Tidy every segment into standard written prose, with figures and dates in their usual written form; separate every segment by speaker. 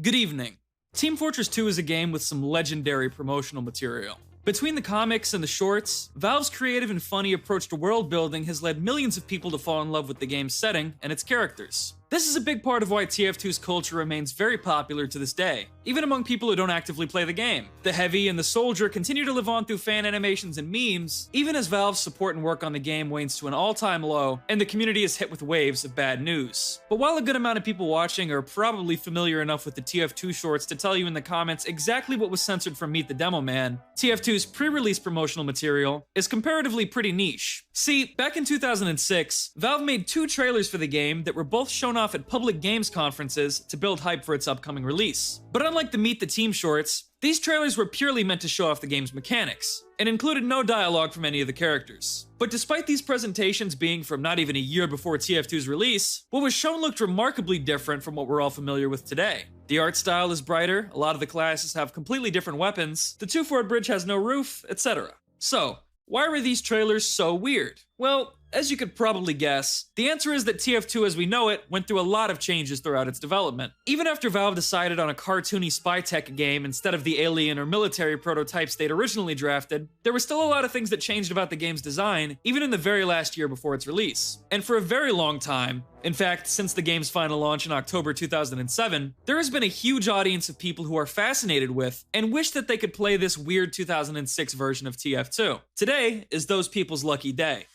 Speaker 1: Good evening. Team Fortress 2 is a game with some legendary promotional material. Between the comics and the shorts, Valve's creative and funny approach to world building has led millions of people to fall in love with the game's setting and its characters. This is a big part of why TF2's culture remains very popular to this day, even among people who don't actively play the game. The Heavy and the Soldier continue to live on through fan animations and memes, even as Valve's support and work on the game wanes to an all-time low, and the community is hit with waves of bad news. But while a good amount of people watching are probably familiar enough with the TF2 shorts to tell you in the comments exactly what was censored from Meet the Demo Man, TF2's pre-release promotional material is comparatively pretty niche. See, back in 2006, Valve made 2 trailers for the game that were both shown off at public games conferences to build hype for its upcoming release. But unlike the Meet the Team shorts, these trailers were purely meant to show off the game's mechanics, and included no dialogue from any of the characters. But despite these presentations being from not even a year before TF2's release, what was shown looked remarkably different from what we're all familiar with today. The art style is brighter, a lot of the classes have completely different weapons, the 2-4 bridge has no roof, etc. So, why were these trailers so weird? Well, as you could probably guess, the answer is that TF2 as we know it went through a lot of changes throughout its development. Even after Valve decided on a cartoony spy tech game instead of the alien or military prototypes they'd originally drafted, there were still a lot of things that changed about the game's design, even in the very last year before its release. And for a very long time, in fact, since the game's final launch in October 2007, there has been a huge audience of people who are fascinated with and wish that they could play this weird 2006 version of TF2. Today is those people's lucky day.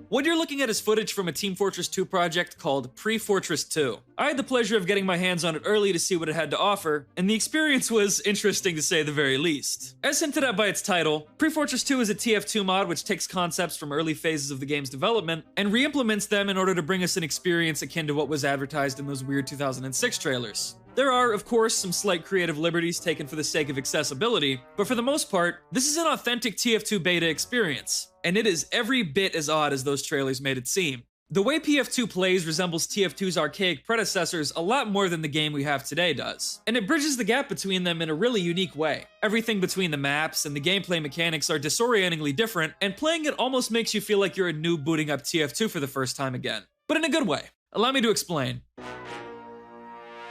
Speaker 1: What you're looking at is footage from a Team Fortress 2 project called Pre-Fortress 2. I had the pleasure of getting my hands on it early to see what it had to offer, and the experience was interesting to say the very least. As hinted at by its title, Pre-Fortress 2 is a TF2 mod which takes concepts from early phases of the game's development and re-implements them in order to bring us an experience akin to what was advertised in those weird 2006 trailers. There are, of course, some slight creative liberties taken for the sake of accessibility, but for the most part, this is an authentic TF2 beta experience, and it is every bit as odd as those trailers made it seem. The way PF2 plays resembles TF2's archaic predecessors a lot more than the game we have today does, and it bridges the gap between them in a really unique way. Everything between the maps and the gameplay mechanics are disorientingly different, and playing it almost makes you feel like you're a noob booting up TF2 for the first time again. But in a good way. Allow me to explain.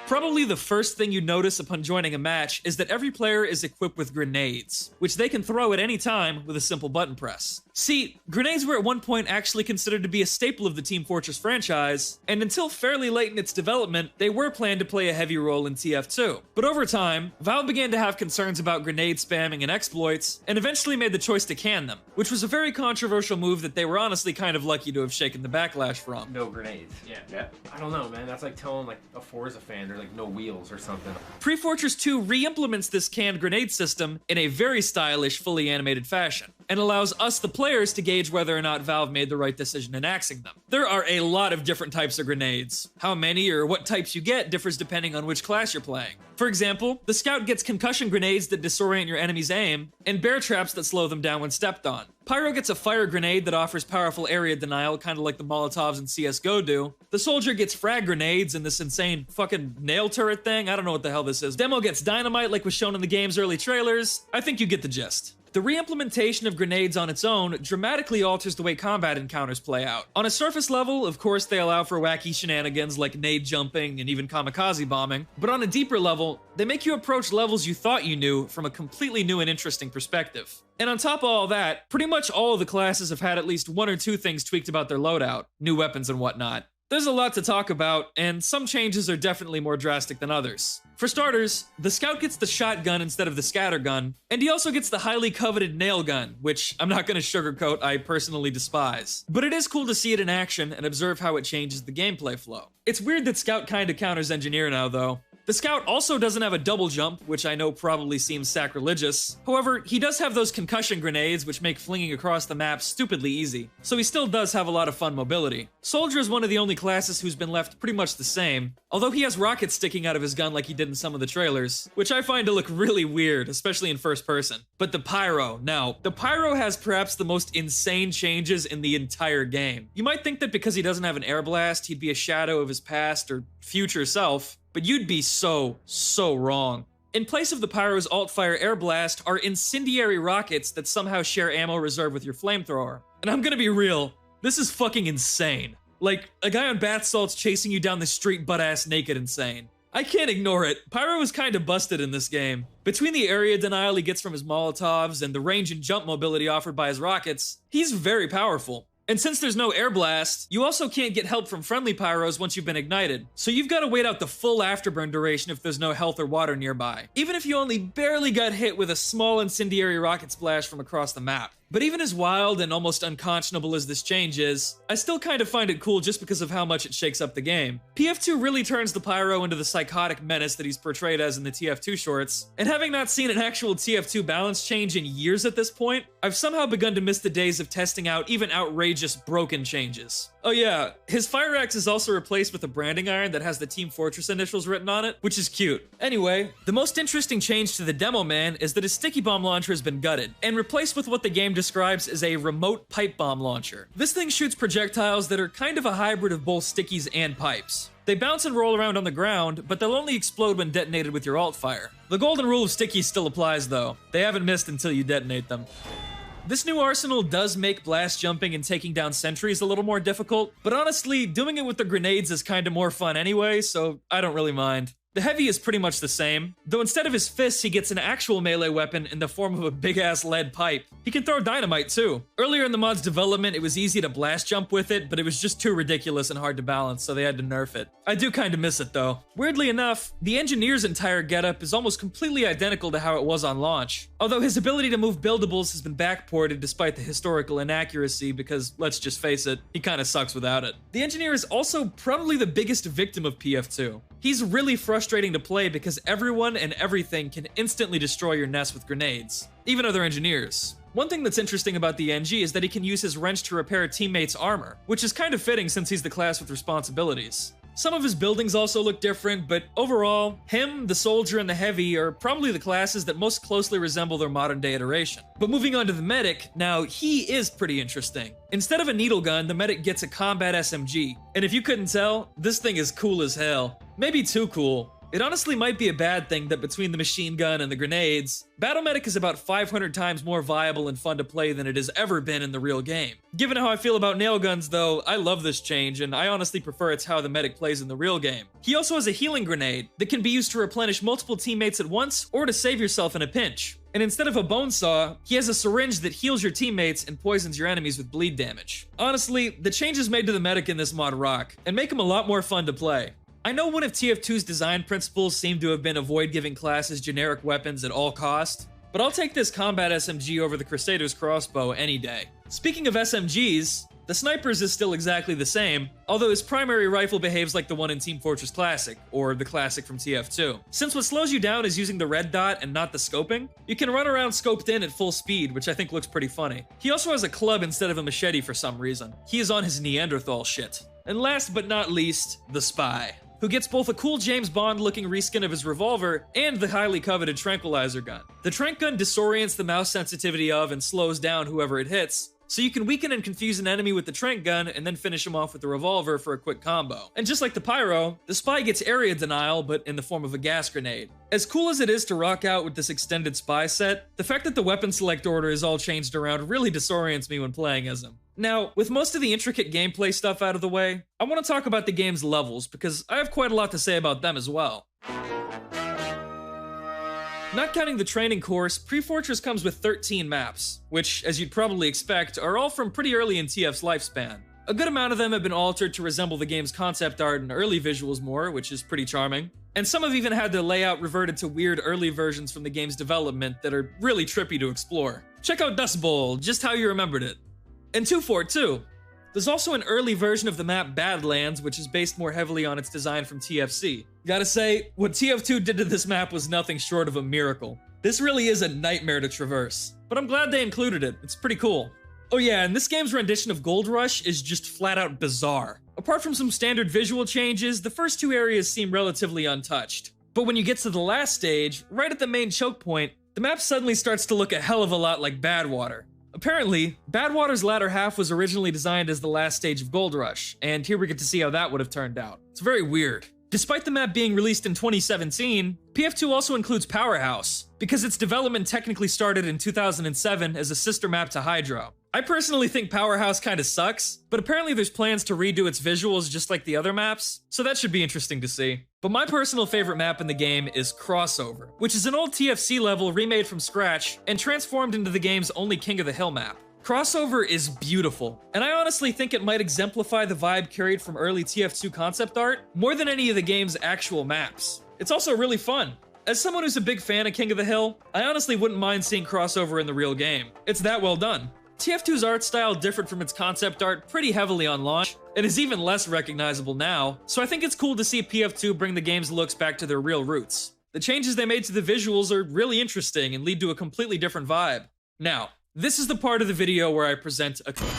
Speaker 1: Probably the first thing you notice upon joining a match is that every player is equipped with grenades, which they can throw at any time with a simple button press. See, grenades were at one point actually considered to be a staple of the Team Fortress franchise, and until fairly late in its development, they were planned to play a heavy role in TF2. But over time, Valve began to have concerns about grenade spamming and exploits, and eventually made the choice to can them, which was a very controversial move that they were honestly kind of lucky to have shaken the backlash from.
Speaker 2: No grenades. Yeah. I don't know, man. That's like telling like a Forza fan like no wheels or something.
Speaker 1: Pre-Fortress 2 re-implements this canned grenade system in a very stylish, fully animated fashion, and allows us, the players, to gauge whether or not Valve made the right decision in axing them. There are a lot of different types of grenades. How many or what types you get differs depending on which class you're playing. For example, the Scout gets concussion grenades that disorient your enemy's aim, and bear traps that slow them down when stepped on. Pyro gets a fire grenade that offers powerful area denial, kind of like the Molotovs in CSGO do. The Soldier gets frag grenades and this insane fucking nail turret thing. I don't know what the hell this is. Demo gets dynamite like was shown in the game's early trailers. I think you get the gist. The re-implementation of grenades on its own dramatically alters the way combat encounters play out. On a surface level, of course, they allow for wacky shenanigans like nade jumping and even kamikaze bombing, but on a deeper level, they make you approach levels you thought you knew from a completely new and interesting perspective. And on top of all that, pretty much all of the classes have had at least 1 or 2 things tweaked about their loadout, new weapons and whatnot. There's a lot to talk about, and some changes are definitely more drastic than others. For starters, the Scout gets the shotgun instead of the scatter gun, and he also gets the highly coveted nail gun, which I'm not gonna sugarcoat, I personally despise. But it is cool to see it in action and observe how it changes the gameplay flow. It's weird that Scout kinda counters Engineer now though. The Scout also doesn't have a double jump, which I know probably seems sacrilegious. However, he does have those concussion grenades, which make flinging across the map stupidly easy, so he still does have a lot of fun mobility. Soldier is one of the only classes who's been left pretty much the same, although he has rockets sticking out of his gun like he did in some of the trailers, which I find to look really weird, especially in first person. But the Pyro, now, the Pyro has perhaps the most insane changes in the entire game. You might think that because he doesn't have an air blast, he'd be a shadow of his past or future self, but you'd be so wrong. In place of the Pyro's alt-fire air blast are incendiary rockets that somehow share ammo reserve with your flamethrower. And I'm gonna be real, this is fucking insane. Like, a guy on bath salts chasing you down the street butt-ass naked insane. I can't ignore it. Pyro is kinda busted in this game. Between the area denial he gets from his Molotovs and the range and jump mobility offered by his rockets, he's very powerful. And since there's no air blast, you also can't get help from friendly pyros once you've been ignited, so you've got to wait out the full afterburn duration if there's no health or water nearby, even if you only barely got hit with a small incendiary rocket splash from across the map. But even as wild and almost unconscionable as this change is, I still kind of find it cool just because of how much it shakes up the game. PF2 really turns the Pyro into the psychotic menace that he's portrayed as in the TF2 shorts, and having not seen an actual TF2 balance change in years at this point, I've somehow begun to miss the days of testing out even outrageous broken changes. Oh yeah, his fire axe is also replaced with a branding iron that has the Team Fortress initials written on it, which is cute. Anyway, the most interesting change to the demo man is that his sticky bomb launcher has been gutted, and replaced with what the game describes as a remote pipe bomb launcher. This thing shoots projectiles that are kind of a hybrid of both stickies and pipes. They bounce and roll around on the ground, but they'll only explode when detonated with your alt fire. The golden rule of stickies still applies though. They haven't missed until you detonate them. This new arsenal does make blast jumping and taking down sentries a little more difficult, but honestly, doing it with the grenades is kinda more fun anyway, so I don't really mind. The heavy is pretty much the same, though instead of his fists, he gets an actual melee weapon in the form of a big-ass lead pipe. He can throw dynamite too. Earlier in the mod's development, it was easy to blast jump with it, but it was just too ridiculous and hard to balance, so they had to nerf it. I do kinda miss it though. Weirdly enough, the engineer's entire getup is almost completely identical to how it was on launch, although his ability to move buildables has been backported despite the historical inaccuracy because, let's just face it, he kinda sucks without it. The engineer is also probably the biggest victim of PF2. He's really frustrating to play because everyone and everything can instantly destroy your nest with grenades, even other engineers. One thing that's interesting about the NG is that he can use his wrench to repair a teammate's armor, which is kind of fitting since he's the class with responsibilities. Some of his buildings also look different, but overall, him, the soldier, and the heavy are probably the classes that most closely resemble their modern day iteration. But moving on to the medic, now he is pretty interesting. Instead of a needle gun, the medic gets a combat SMG, and if you couldn't tell, this thing is cool as hell. Maybe too cool. It honestly might be a bad thing that between the machine gun and the grenades, Battle Medic is about 500 times more viable and fun to play than it has ever been in the real game. Given how I feel about nail guns though, I love this change and I honestly prefer it's how the medic plays in the real game. He also has a healing grenade that can be used to replenish multiple teammates at once or to save yourself in a pinch. And instead of a bone saw, he has a syringe that heals your teammates and poisons your enemies with bleed damage. Honestly, the changes made to the medic in this mod rock and make him a lot more fun to play. I know one of TF2's design principles seemed to have been avoid giving classes generic weapons at all cost, but I'll take this combat SMG over the Crusader's crossbow any day. Speaking of SMGs, the Sniper's is still exactly the same, although his primary rifle behaves like the one in Team Fortress Classic, or the Classic from TF2. Since what slows you down is using the red dot and not the scoping, you can run around scoped in at full speed, which I think looks pretty funny. He also has a club instead of a machete for some reason. He is on his Neanderthal shit. And last but not least, the Spy, who gets both a cool James Bond-looking reskin of his revolver and the highly coveted tranquilizer gun. The tranq gun disorients the mouse sensitivity of and slows down whoever it hits, so you can weaken and confuse an enemy with the tranq gun and then finish him off with the revolver for a quick combo. And just like the Pyro, the Spy gets area denial, but in the form of a gas grenade. As cool as it is to rock out with this extended Spy set, the fact that the weapon select order is all changed around really disorients me when playing as him. Now, with most of the intricate gameplay stuff out of the way, I want to talk about the game's levels, because I have quite a lot to say about them as well. Not counting the training course, Pre-Fortress comes with 13 maps, which, as you'd probably expect, are all from pretty early in TF's lifespan. A good amount of them have been altered to resemble the game's concept art and early visuals more, which is pretty charming. And some have even had their layout reverted to weird early versions from the game's development that are really trippy to explore. Check out Dust Bowl, just how you remembered it. And 2-Fort too. There's also an early version of the map Badlands, which is based more heavily on its design from TFC. Gotta say, what TF2 did to this map was nothing short of a miracle. This really is a nightmare to traverse, but I'm glad they included it. It's pretty cool. Oh yeah, and this game's rendition of Gold Rush is just flat out bizarre. Apart from some standard visual changes, the first two areas seem relatively untouched. But when you get to the last stage, right at the main choke point, the map suddenly starts to look a hell of a lot like Badwater. Apparently, Badwater's latter half was originally designed as the last stage of Gold Rush, and here we get to see how that would have turned out. It's very weird. Despite the map being released in 2017, PF2 also includes Powerhouse, because its development technically started in 2007 as a sister map to Hydro. I personally think Powerhouse kinda sucks, but apparently there's plans to redo its visuals just like the other maps, so that should be interesting to see. But my personal favorite map in the game is Crossover, which is an old TFC level remade from scratch and transformed into the game's only King of the Hill map. Crossover is beautiful, and I honestly think it might exemplify the vibe carried from early TF2 concept art more than any of the game's actual maps. It's also really fun. As someone who's a big fan of King of the Hill, I honestly wouldn't mind seeing Crossover in the real game. It's that well done. TF2's art style differed from its concept art pretty heavily on launch, and is even less recognizable now, so I think it's cool to see PF2 bring the game's looks back to their real roots. The changes they made to the visuals are really interesting and lead to a completely different vibe. Now, this is the part of the video where I present a clip.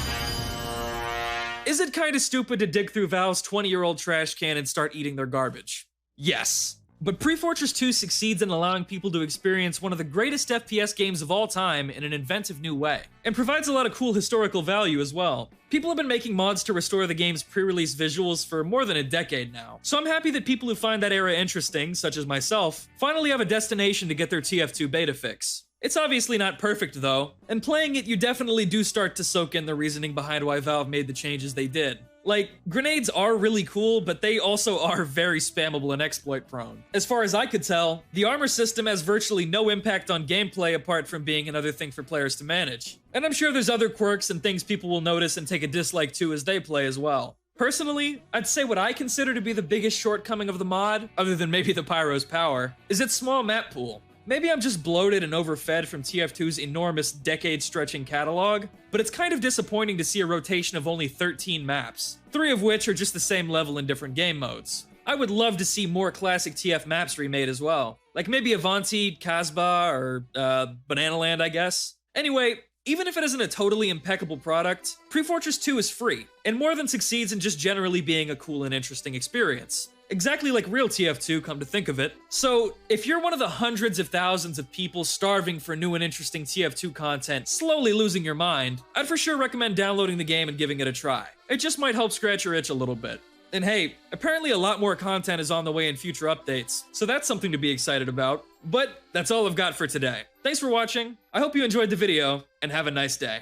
Speaker 1: Is it kinda stupid to dig through Valve's 20-year-old trash can and start eating their garbage? Yes. But Pre-Fortress 2 succeeds in allowing people to experience one of the greatest FPS games of all time in an inventive new way, and provides a lot of cool historical value as well. People have been making mods to restore the game's pre-release visuals for more than a decade now, so I'm happy that people who find that era interesting, such as myself, finally have a destination to get their TF2 beta fix. It's obviously not perfect though, and playing it you definitely do start to soak in the reasoning behind why Valve made the changes they did. Like, grenades are really cool, but they also are very spammable and exploit prone. As far as I could tell, the armor system has virtually no impact on gameplay apart from being another thing for players to manage. And I'm sure there's other quirks and things people will notice and take a dislike to as they play as well. Personally, I'd say what I consider to be the biggest shortcoming of the mod, other than maybe the Pyro's power, is its small map pool. Maybe I'm just bloated and overfed from TF2's enormous decade-stretching catalog, but it's kind of disappointing to see a rotation of only 13 maps, 3 of which are just the same level in different game modes. I would love to see more classic TF maps remade as well, like maybe Avanti, Casbah, or Bananaland, I guess. Anyway, even if it isn't a totally impeccable product, Pre-Fortress 2 is free, and more than succeeds in just generally being a cool and interesting experience. Exactly like real TF2, come to think of it. So, if you're one of the hundreds of thousands of people starving for new and interesting TF2 content, slowly losing your mind, I'd for sure recommend downloading the game and giving it a try. It just might help scratch your itch a little bit. And hey, apparently a lot more content is on the way in future updates, so that's something to be excited about. But that's all I've got for today. Thanks for watching, I hope you enjoyed the video, and have a nice day.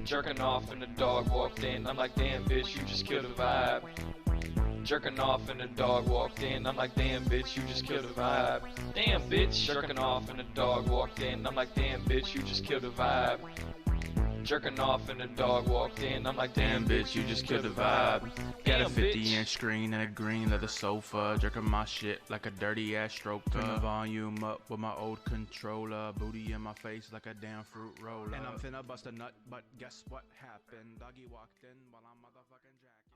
Speaker 3: Jerking off and the dog walked in, I'm like, damn bitch, you just killed the vibe. Jerking off and the dog walked in, I'm like, damn bitch, you just killed the vibe. Damn bitch, jerking off and the dog walked in, I'm like, damn bitch, you just killed the vibe. Jerking off and the dog walked in, I'm like, damn bitch, you just killed the vibe.
Speaker 4: Got a 50-inch screen and a green leather sofa, jerking my shit like a dirty ass stroker. Turn the volume up with my old controller, booty in my face like a damn fruit roller. And I'm finna bust a nut, but guess what happened? Doggy walked in while I'm motherfucking jacking.